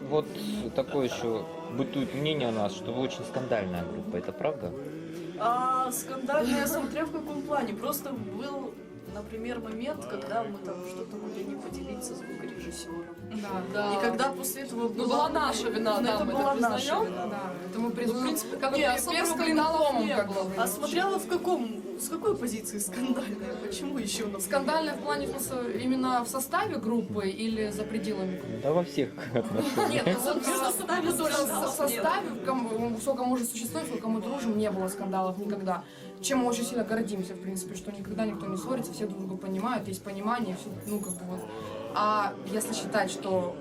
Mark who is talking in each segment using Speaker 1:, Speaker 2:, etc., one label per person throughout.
Speaker 1: Вот такое еще бытует мнение у нас, что вы очень скандальная группа, это правда?
Speaker 2: Скандальная, смотря в каком плане. Просто был, например, момент, когда мы там что-то могли не поделиться звукорежиссером.
Speaker 3: Да.
Speaker 2: И когда после этого
Speaker 3: Была наша вина, да,
Speaker 2: это
Speaker 3: мы
Speaker 2: была
Speaker 3: это
Speaker 2: наша
Speaker 3: признаем.
Speaker 2: вина.
Speaker 3: Да, это мы признаем.
Speaker 2: В принципе, как
Speaker 3: не,
Speaker 2: бы
Speaker 3: особо
Speaker 2: без
Speaker 3: скандалов
Speaker 2: скандалов
Speaker 3: не
Speaker 2: не
Speaker 3: было.
Speaker 2: А смотрела с какой позиции скандальная? Почему еще? Например?
Speaker 3: Скандальная в плане именно в составе группы или за пределами группы?
Speaker 1: Да во всех отношениях.
Speaker 3: Нет, вот
Speaker 2: В составе тоже
Speaker 3: в составе, сколько мы уже существуем, сколько мы дружим, не было скандалов никогда. Чем мы очень сильно гордимся, в принципе, что никогда никто не ссорится, все друг друга понимают, есть понимание, все, ну как бы вот. А если считать, что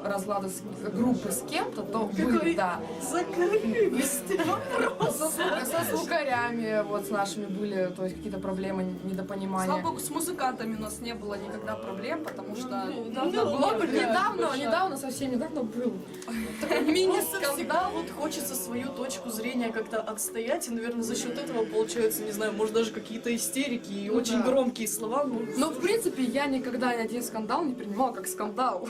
Speaker 3: разлады группы с кем-то, то были, да.
Speaker 2: Закрылись вопрос.
Speaker 3: Со звукарями, вот с нашими были, то есть какие-то проблемы, недопонимания.
Speaker 4: Слава богу, с музыкантами у нас не было никогда проблем, потому что
Speaker 3: Недавно, совсем недавно был
Speaker 2: Всегда
Speaker 3: мини-скандал.
Speaker 2: вот хочется свою точку зрения как-то отстоять, и, наверное, за счет этого получается, не знаю, может даже какие-то истерики и очень
Speaker 3: да.
Speaker 2: громкие слова.
Speaker 3: Но, в принципе, я никогда ни один скандал не принимала как скандал.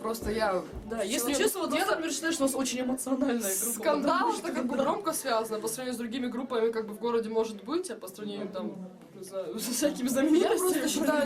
Speaker 3: Просто я...
Speaker 2: Да, если честно, вот я, например, считаю, что у нас очень эмоциональная группа.
Speaker 5: Скандал,
Speaker 2: потому
Speaker 5: что как бы громко связано по сравнению с другими группами, как бы в городе может быть, а по сравнению там, не знаю, со всякими
Speaker 3: Я
Speaker 5: знаменитостями.
Speaker 3: просто считаю...